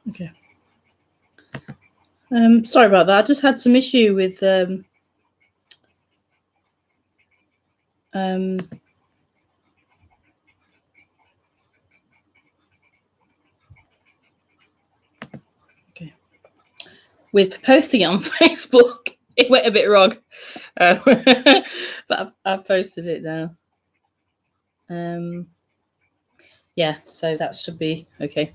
Okay. Sorry about that. I just had some issue with okay, with posting it on Facebook. It went a bit wrong, but I've posted it now. Yeah, so that should be okay.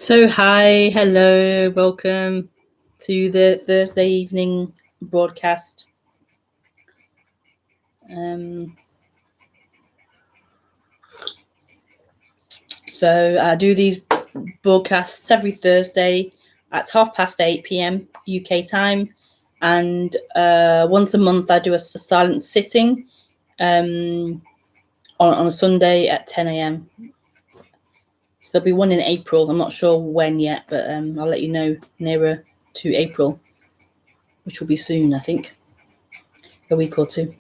So hi, hello, welcome to the Thursday evening broadcast. So I do these broadcasts every Thursday at 8:30 p.m. UK time, and once a month I do a silent sitting on a Sunday at 10 a.m. So there'll be one in April. I'm not sure when yet, but I'll let you know nearer to April, which will be soon, I think, a week or two.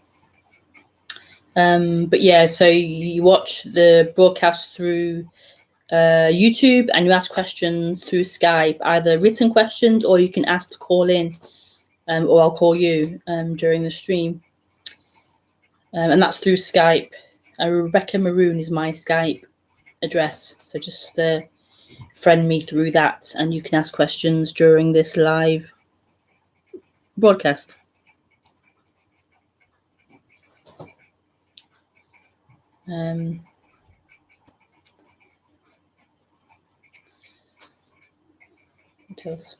But yeah, so you watch the broadcast through YouTube and you ask questions through Skype, either written questions or you can ask to call in, or I'll call you during the stream. And that's through Skype. Rebekah Maroon is my Skype address. So just friend me through that and you can ask questions during this live broadcast. What else?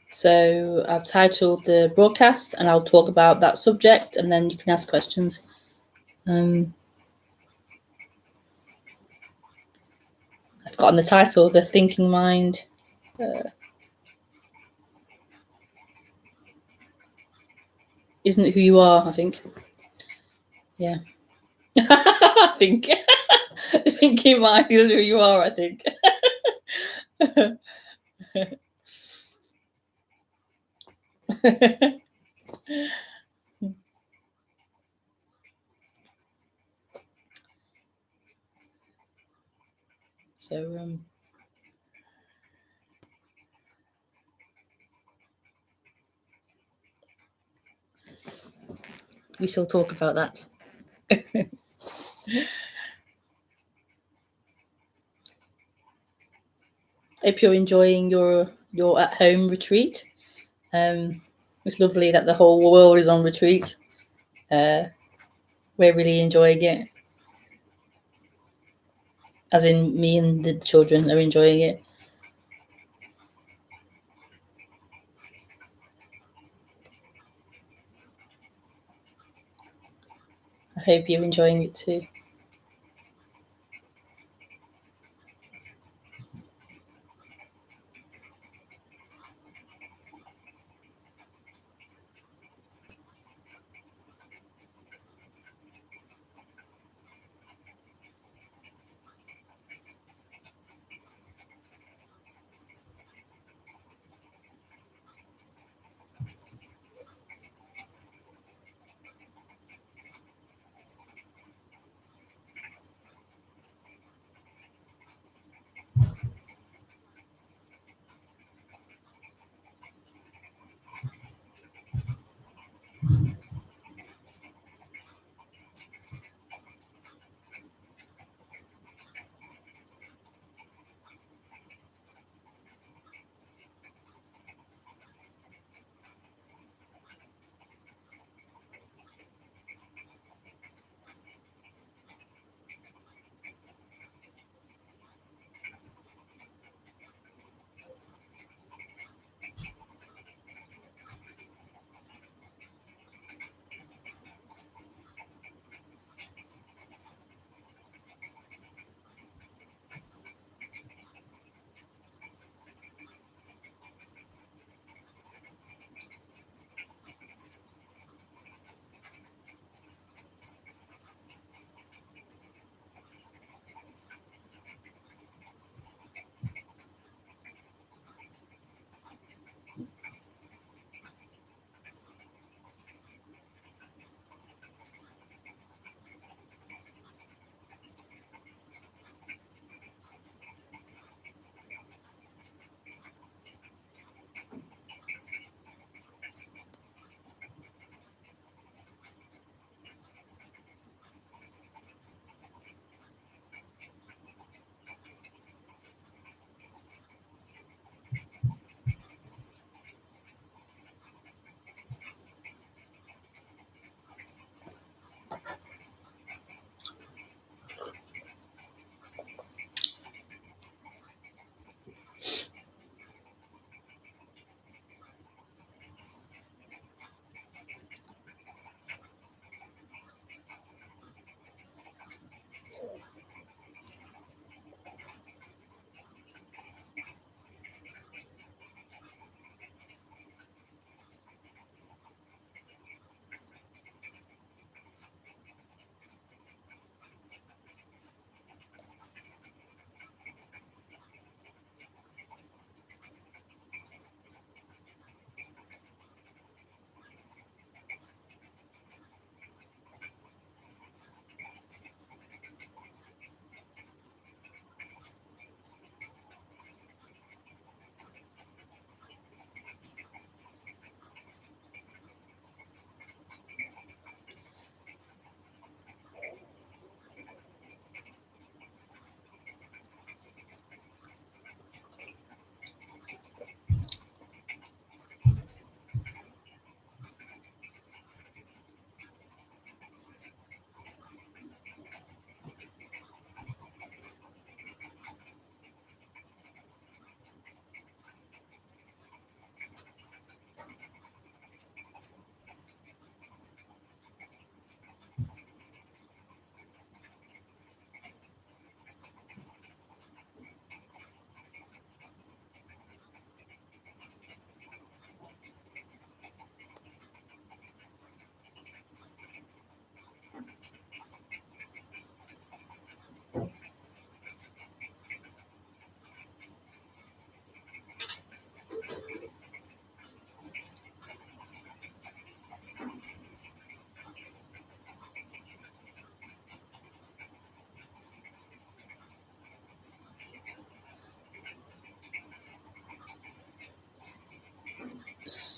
So I've titled the broadcast and I'll talk about that subject and then you can ask questions. I've got on the title, The Thinking Mind. Isn't it who you are, I think. Yeah. I think. I think it might be who you are, I think. So we shall talk about that. Hope you're enjoying your at-home retreat. It's lovely that the whole world is on retreat. We're really enjoying it. As in, me and the children are enjoying it. I hope you're enjoying it too.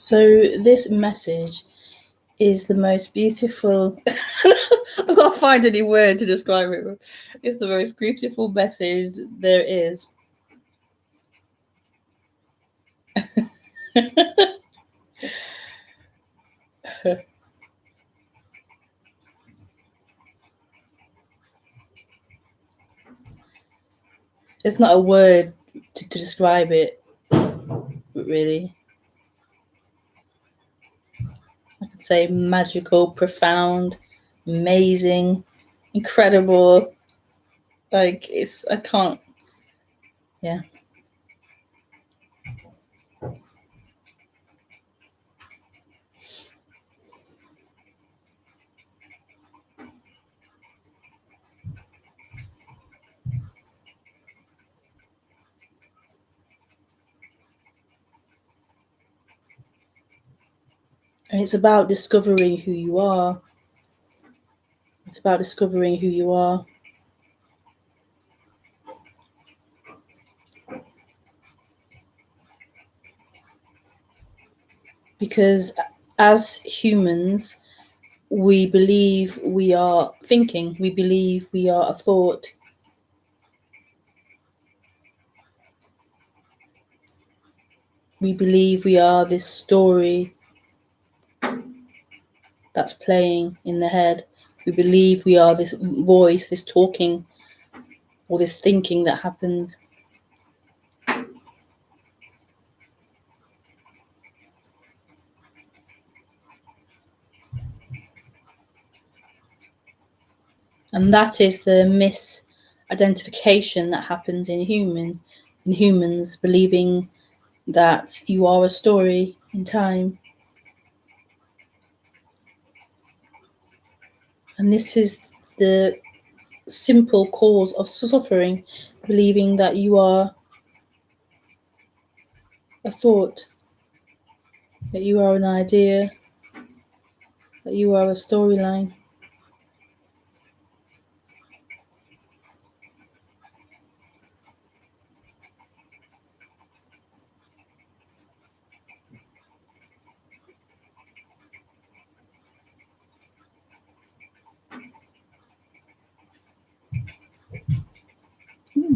So this message is the most beautiful. I can't find any word to describe it. It's the most beautiful message there is. It's not a word to describe it, really. I could say magical, profound, amazing, incredible. Like, I can't, yeah. And it's about discovering who you are. It's about discovering who you are. Because as humans, we believe we are thinking, we believe we are a thought. We believe we are this story that's playing in the head. We believe we are this voice, this talking, or this thinking that happens. And that is the misidentification that happens in humans, believing that you are a story in time. And this is the simple cause of suffering, believing that you are a thought, that you are an idea, that you are a storyline.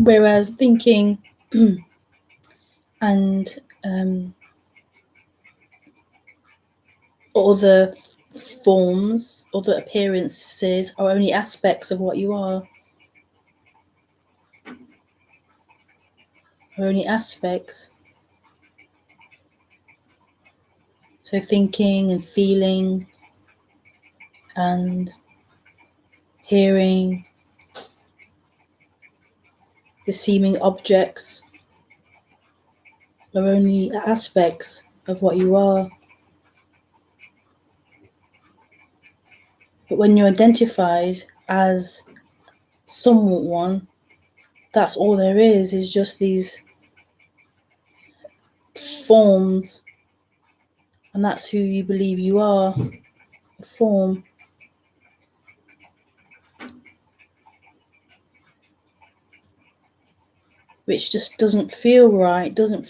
Whereas thinking and other forms, other appearances are only aspects of what you are. Are only aspects. So thinking and feeling and hearing, receiving objects are only aspects of what you are. But when you're identified as someone, that's all there is just these forms, and that's who you believe you are, a form. Which just doesn't feel right, it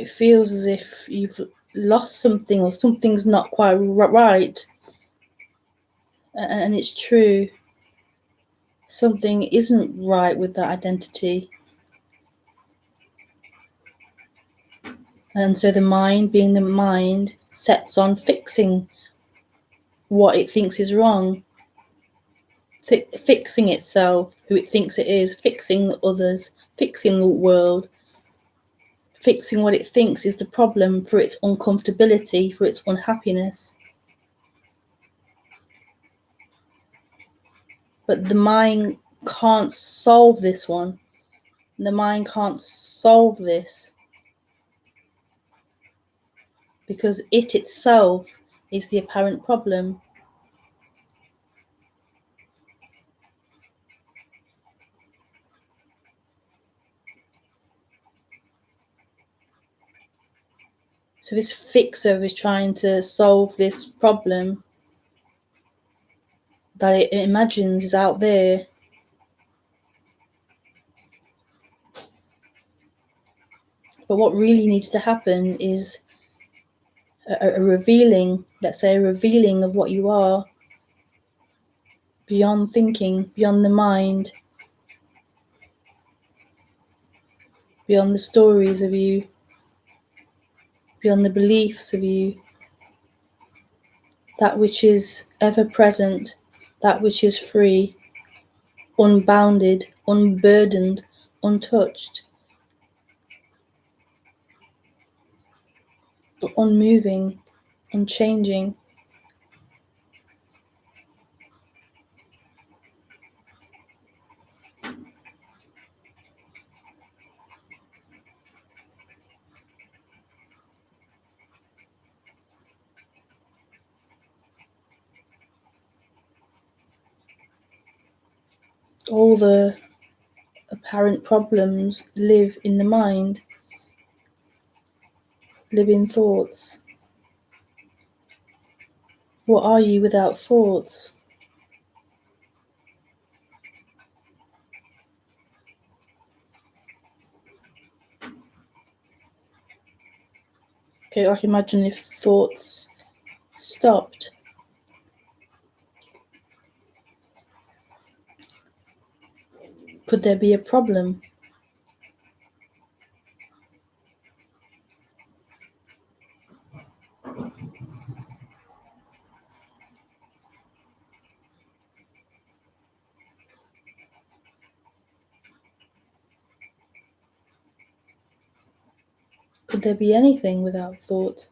feels as if you've lost something or something's not quite right. And it's true, something isn't right with that identity. And so the mind, being the mind, sets on fixing what it thinks is wrong, fixing itself, who it thinks it is, fixing others, fixing the world, fixing what it thinks is the problem for its uncomfortability, for its unhappiness. But the mind can't solve this one. The mind can't solve this because it itself is the apparent problem. So this fixer is trying to solve this problem that it imagines is out there. But what really needs to happen is a revealing, let's say a revealing of what you are, beyond thinking, beyond the mind, beyond the stories of you, beyond the beliefs of you, that which is ever present, that which is free, unbounded, unburdened, untouched, but unmoving, unchanging. All the apparent problems live in the mind, live in thoughts. What are you without thoughts? Okay, like imagine if thoughts stopped. Could there be a problem? Could there be anything without thought?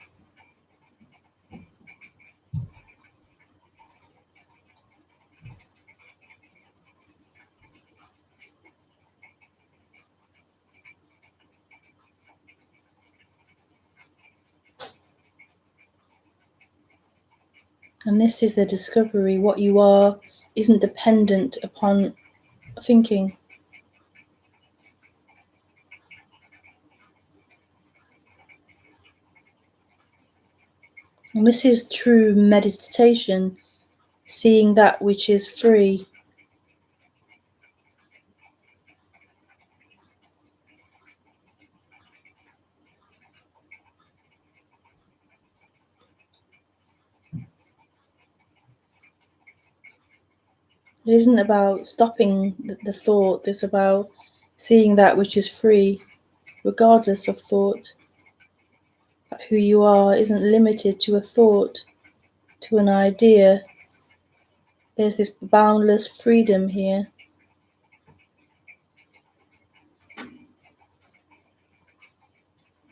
And this is the discovery. What you are isn't dependent upon thinking. And this is true meditation, seeing that which is free. It isn't about stopping the thought, it's about seeing that which is free, regardless of thought. That who you are isn't limited to a thought, to an idea. There's this boundless freedom here.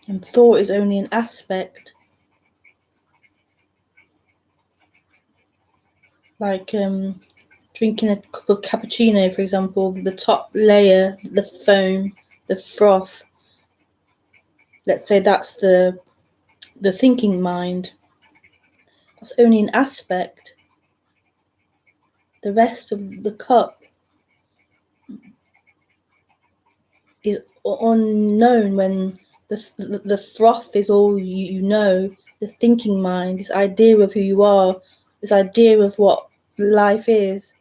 And thought is only an aspect. Like drinking a cup of cappuccino, for example, the top layer, the foam, the froth. Let's say that's the thinking mind. That's only an aspect. The rest of the cup is unknown when the froth is all you know, the thinking mind, this idea of who you are, this idea of what life is.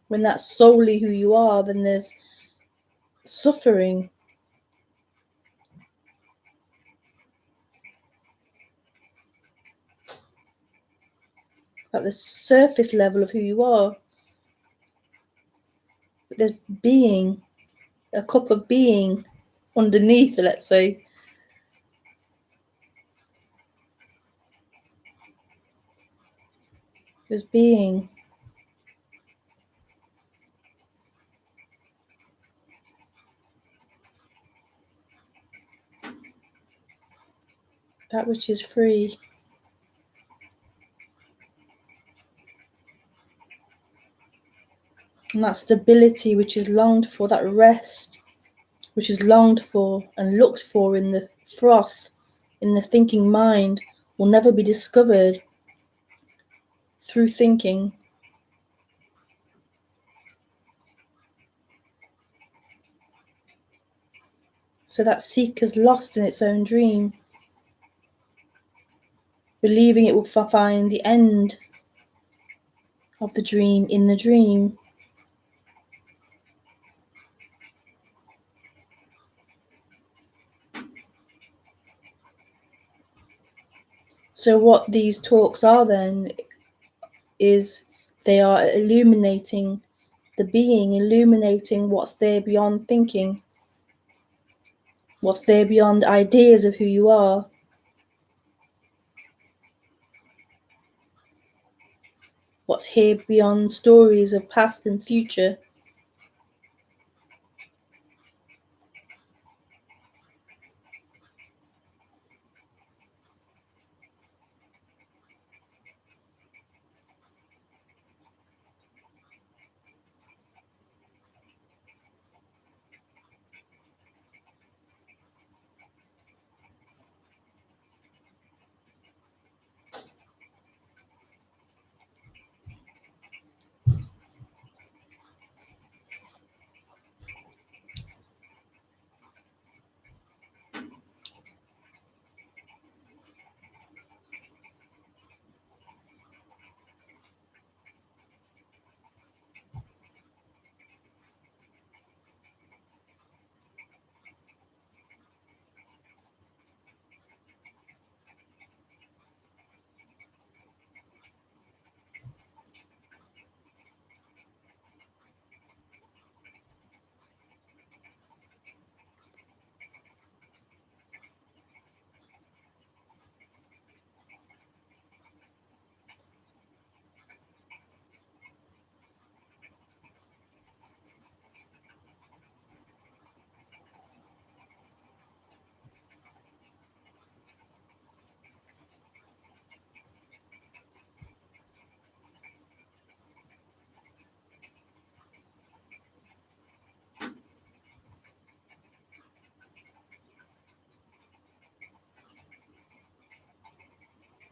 When that's solely who you are, then there's suffering. At the surface level of who you are. But there's being, a cup of being underneath, let's say. There's being. That which is free. And that stability which is longed for, that rest which is longed for and looked for in the froth, in the thinking mind, will never be discovered through thinking. So that seeker's lost in its own dream, believing it will find the end of the dream in the dream. So what these talks are then is they are illuminating the being, illuminating what's there beyond thinking, what's there beyond ideas of who you are. What's here beyond stories of past and future.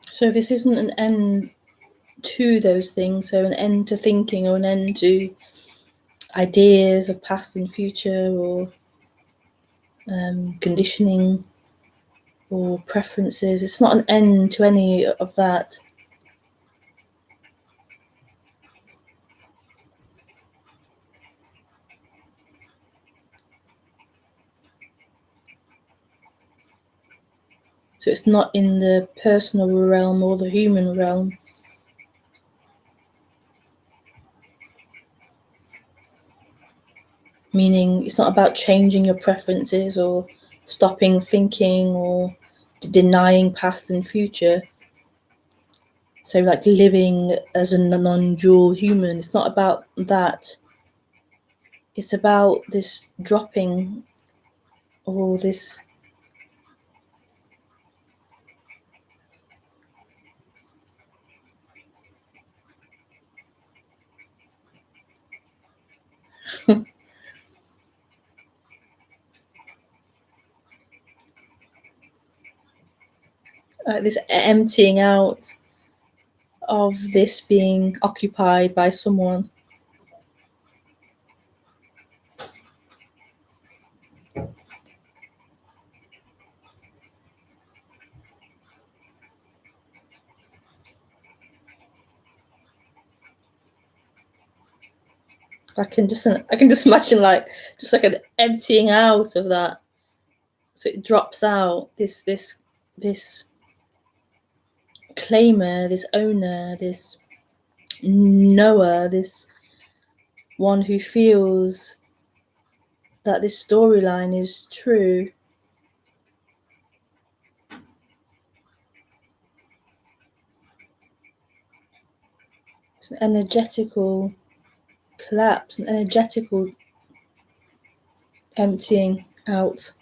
So this isn't an end to those things, so an end to thinking or an end to ideas of past and future or conditioning or preferences. It's not an end to any of that. So it's not in the personal realm or the human realm. Meaning it's not about changing your preferences or stopping thinking or denying past and future. So like living as a non-dual human, it's not about that. It's about this dropping or this this emptying out of this being occupied by someone. I can just imagine like an emptying out of that. So it drops out this claimer, this owner, this knower, this one who feels that this storyline is true. It's an energetical collapse, an energetical emptying out.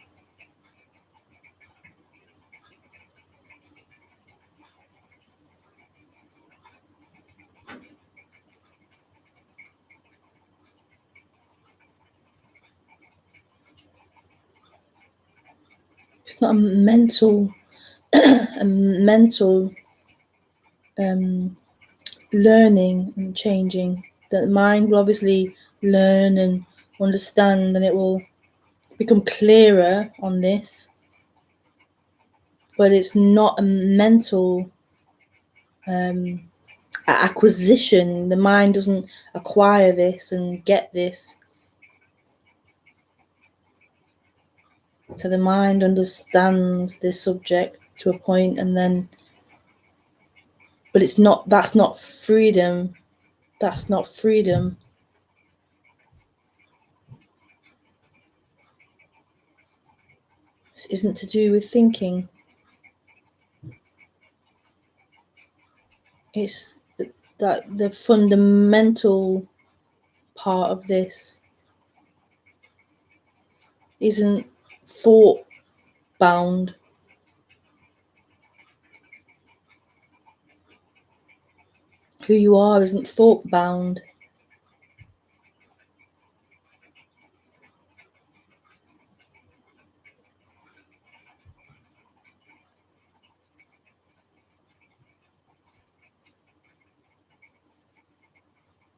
It's not a mental learning and changing. The mind will obviously learn and understand, and it will become clearer on this. But it's not a mental acquisition. The mind doesn't acquire this and get this. So the mind understands this subject to a point, and then But it's not, that's not freedom. That's not freedom. This isn't to do with thinking. It's the fundamental part of this isn't thought bound. Who you are isn't thought bound.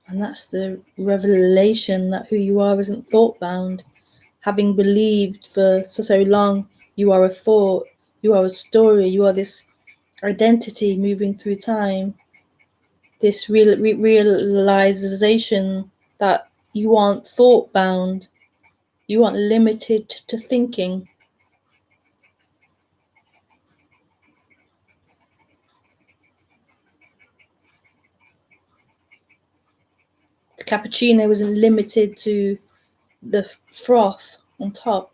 And that's the revelation, that who you are isn't thought bound. Having believed for so long you are a thought, you are a story, you are this identity moving through time, this realization that you aren't thought bound, you aren't limited to thinking. The cappuccino isn't limited to the froth on top.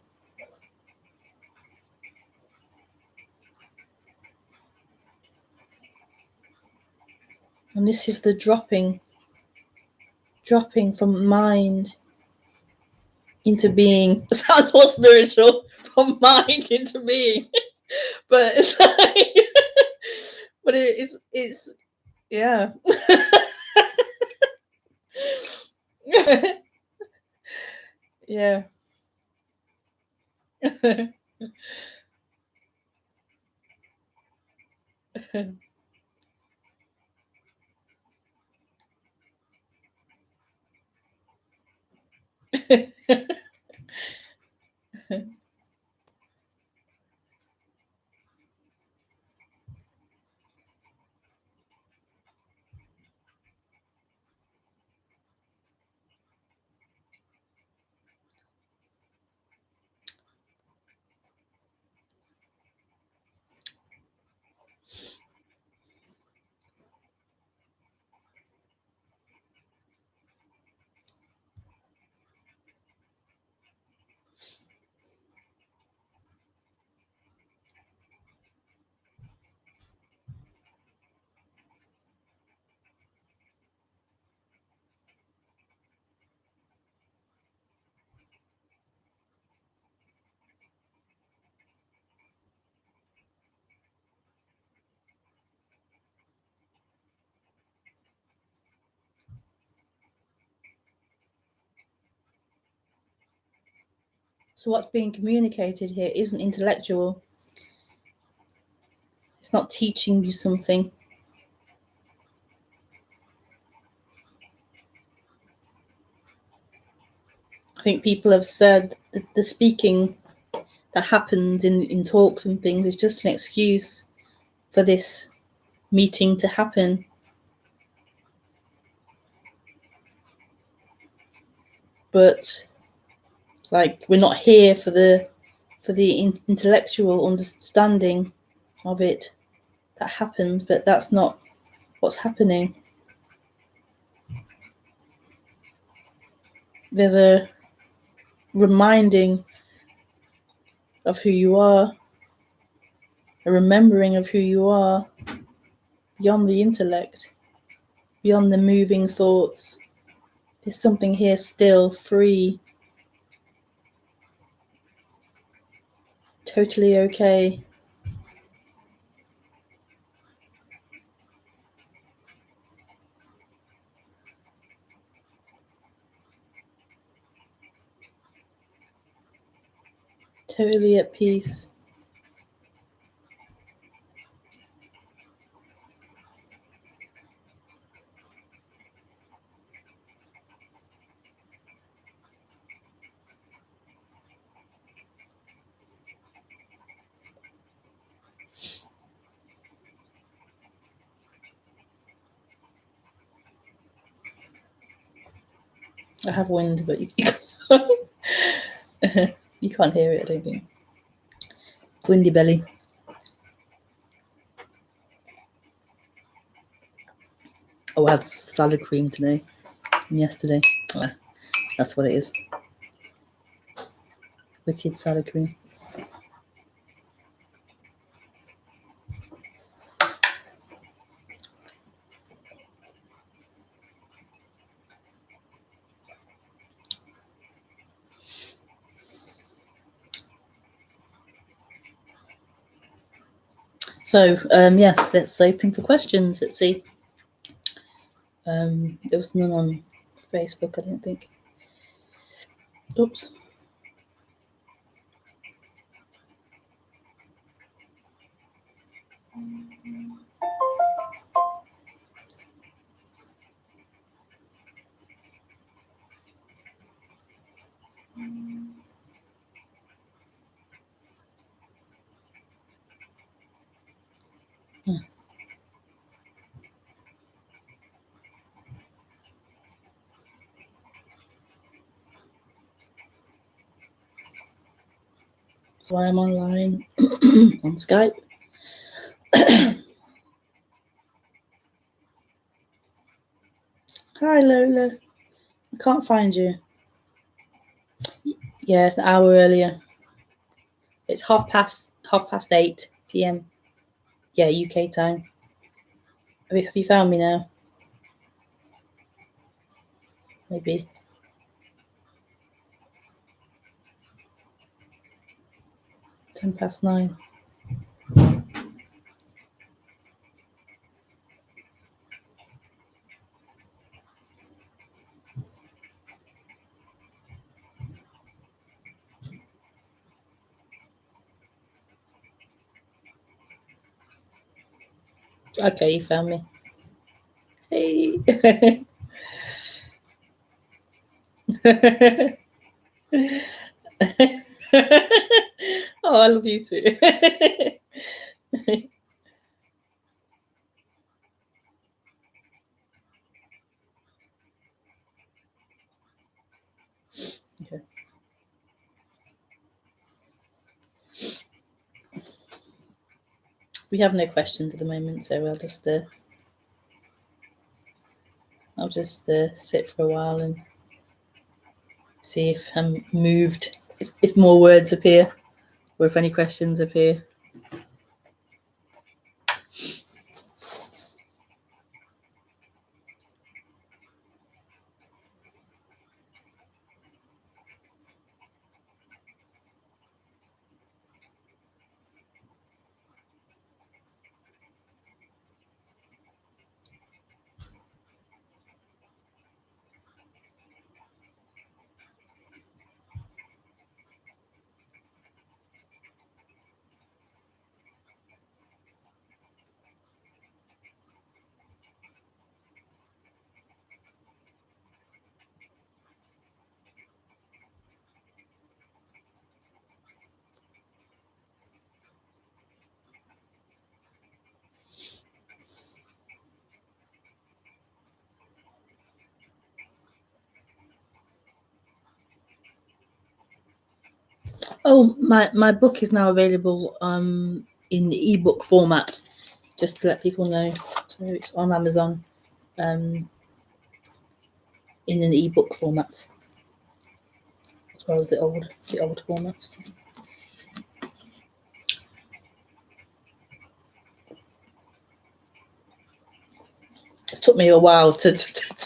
And this is the dropping from mind into being. It sounds more spiritual, from mind into being. But it's like, but it's yeah. Yeah. So what's being communicated here isn't intellectual. It's not teaching you something. I think people have said that the speaking that happens in talks and things is just an excuse for this meeting to happen. But like, we're not here for the intellectual understanding of it that happens, but that's not what's happening. There's a reminding of who you are, a remembering of who you are beyond the intellect, beyond the moving thoughts. There's something here still free, totally okay. Totally at peace. I have wind, but you can't hear it, I don't think. Windy belly. Oh, I had salad cream today and yesterday. Ah, that's what it is. Wicked salad cream. So, yes, let's open for questions. Let's see. There was none on Facebook, I don't think. Oops. So I'm online on Skype. Hi, Lola. I can't find you. Yeah, it's an hour earlier. It's half past 8 p.m. Yeah, UK time. Have you found me now? Maybe 9:10. Okay, you found me. Hey. Oh, I love you too. Okay. We have no questions at the moment, so I'll just sit for a while and see if I'm moved, if more words appear, or if any questions appear. Oh, my book is now available in ebook format, just to let people know. So it's on Amazon in an ebook format, as well as the old format. It took me a while to do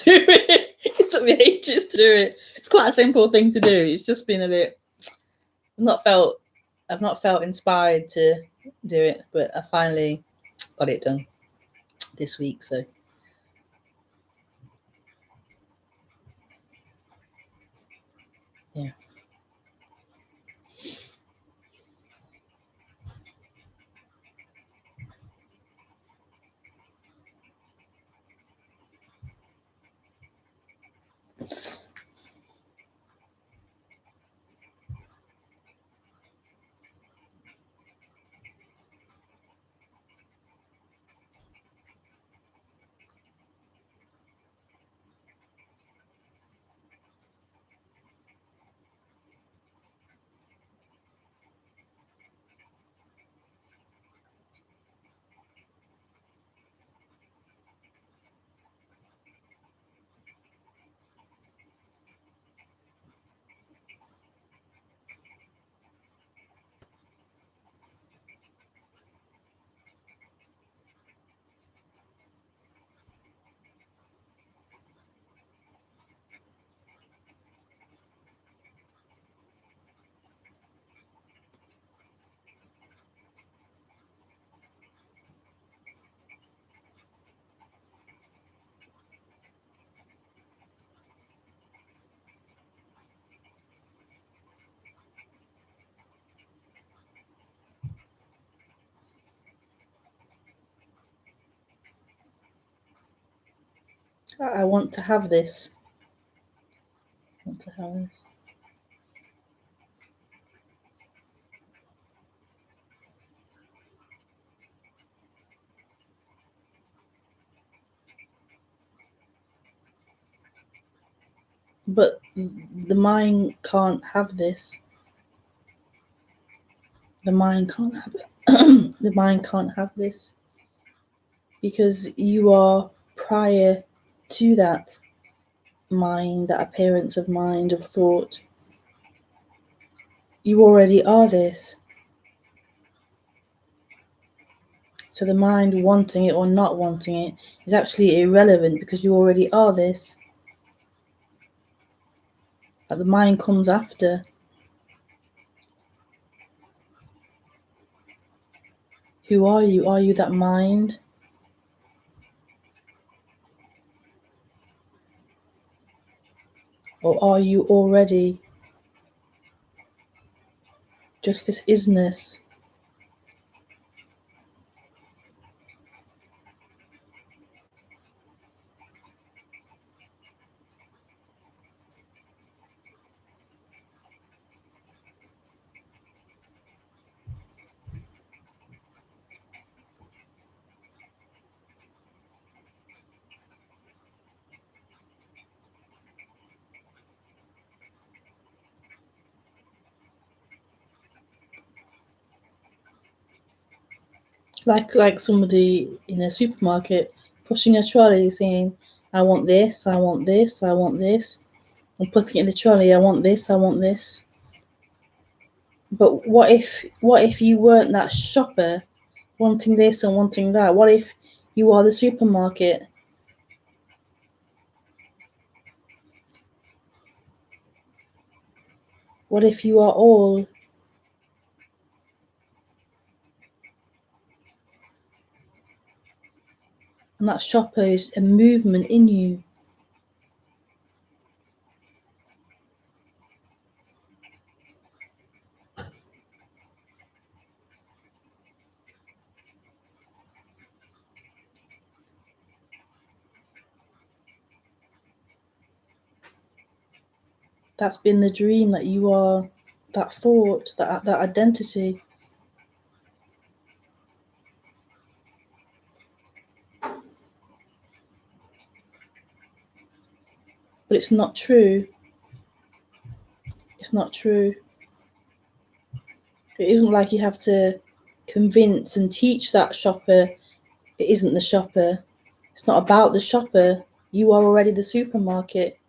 it. It took me ages to do it. It's quite a simple thing to do. It's just been a bit. I've not felt inspired to do it, but I finally got it done this week. So yeah. I want to have this. I want to have this. But the mind can't have this. The mind can't have it. The mind can't have this because you are prior to that mind, that appearance of mind, of thought. You already are this. So the mind wanting it or not wanting it is actually irrelevant because you already are this. But the mind comes after. Who are you? Are you that mind? Or are you already just this isness? Like somebody in a supermarket pushing a trolley saying, I want this, I want this, I want this. And putting it in the trolley, I want this, I want this. But what if you weren't that shopper wanting this and wanting that? What if you are the supermarket? What if you are all? And that shopper is a movement in you. That's been the dream, that you are that thought, that identity. But it's not true. It's not true. It isn't like you have to convince and teach that shopper it isn't the shopper. It's not about the shopper. You are already the supermarket.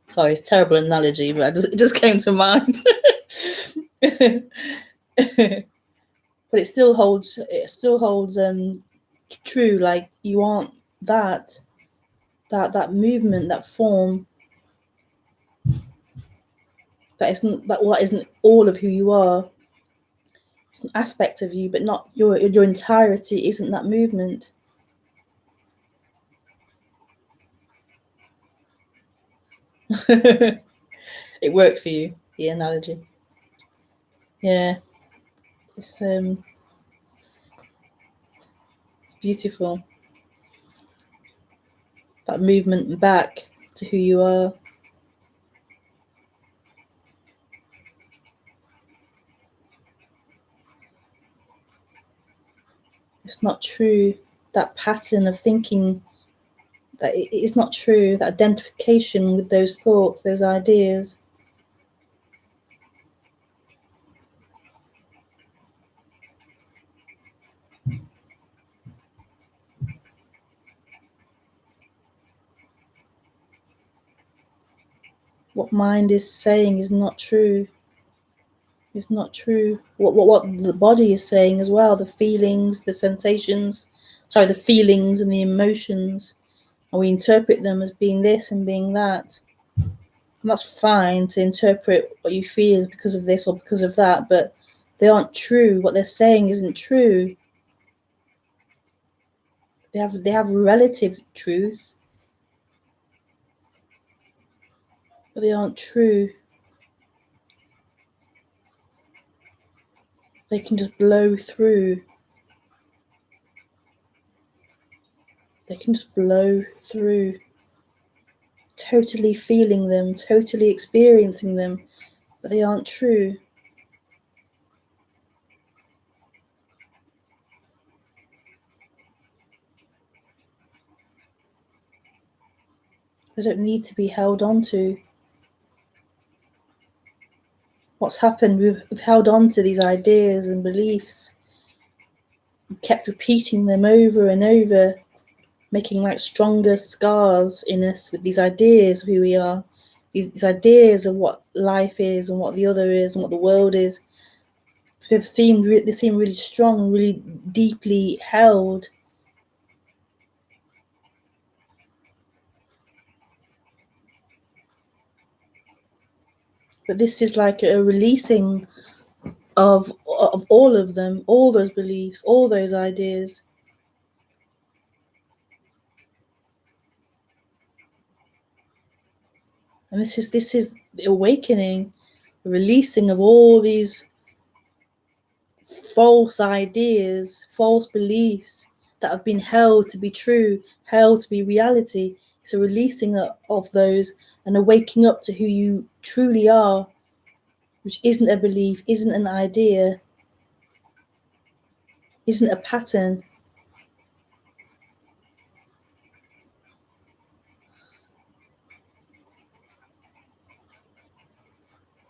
Sorry, it's a terrible analogy, but it just came to mind. But it still holds true. Like you aren't that movement, that form. That isn't all of who you are. It's an aspect of you, but not your entirety. Isn't that movement? It worked for you, the analogy. Yeah, it's beautiful. That movement back to who you are. It's not true. That pattern of thinking, that it is not true. That identification with those thoughts, those ideas. What mind is saying is not true. It's not true. What the body is saying as well, the feelings, the sensations, the feelings and the emotions, and we interpret them as being this and being that. And that's fine to interpret what you feel is because of this or because of that, but they aren't true. What they're saying isn't true. They have relative truth, but they aren't true. They can just blow through. They can just blow through. totally feeling them, totally experiencing them, but they aren't true. They don't need to be held on to. What's happened, we've held on to these ideas and beliefs, we've kept repeating them over and over, making like stronger scars in us with these ideas of who we are, these ideas of what life is and what the other is and what the world is. So they seem really strong and really deeply held. But this is like a releasing of all of them, all those beliefs, all those ideas. And this is the awakening, the releasing of all these false ideas, false beliefs that have been held to be true, held to be reality. It's a releasing of those and a waking up to who you truly are, which isn't a belief, isn't an idea, isn't a pattern.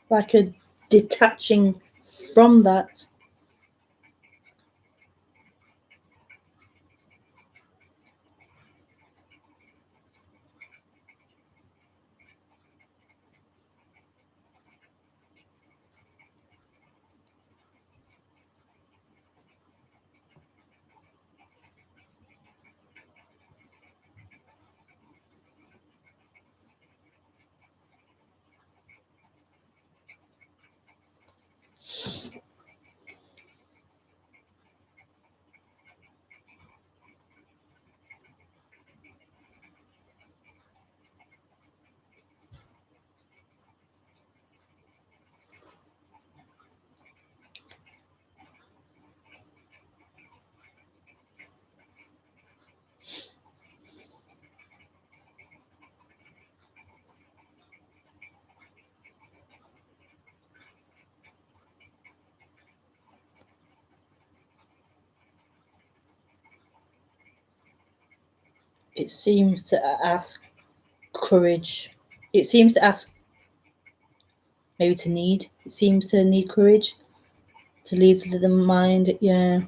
Like a detaching from that. It seems to ask courage. It seems to ask, maybe to need. It seems to need courage to leave the mind. Yeah,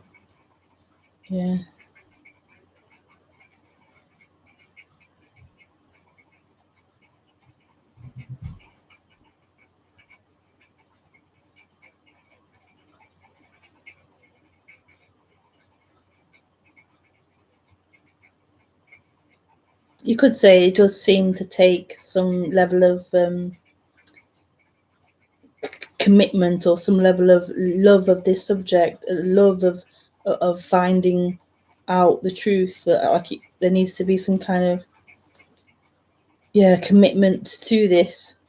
yeah. You could say it does seem to take some level of commitment or some level of love of this subject, love of finding out the truth. That like there needs to be some kind of commitment to this,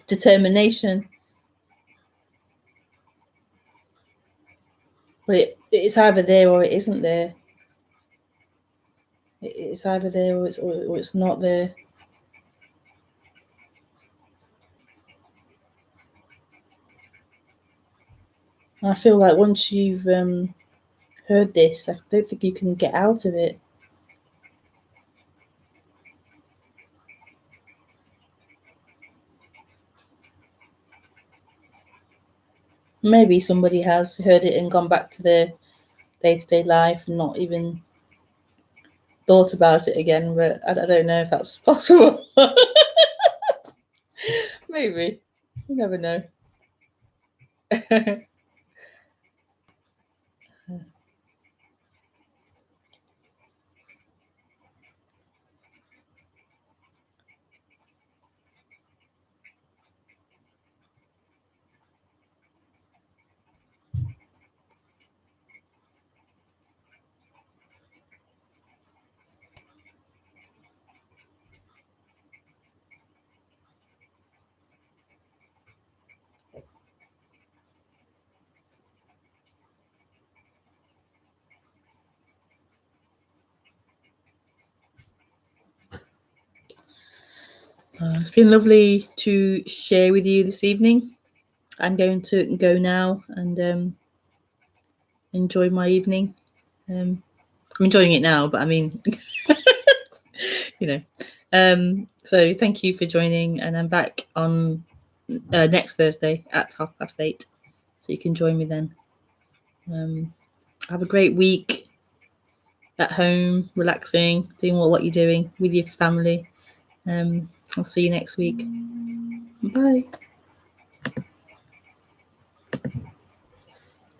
determination. But it's either there or it isn't there. It's either there or it's not there. And I feel like once you've heard this, I don't think you can get out of it. Maybe somebody has heard it and gone back to their day-to-day life and not even thought about it again, but I don't know if that's possible. Maybe. You never know. It's been lovely to share with you this evening. I'm going to go now and enjoy my evening. I'm enjoying it now, but I mean, so thank you for joining, and I'm back on next Thursday at 8:30, so you can join me then. Have a great week at home, relaxing, doing what you're doing with your family. I'll see you next week. Bye.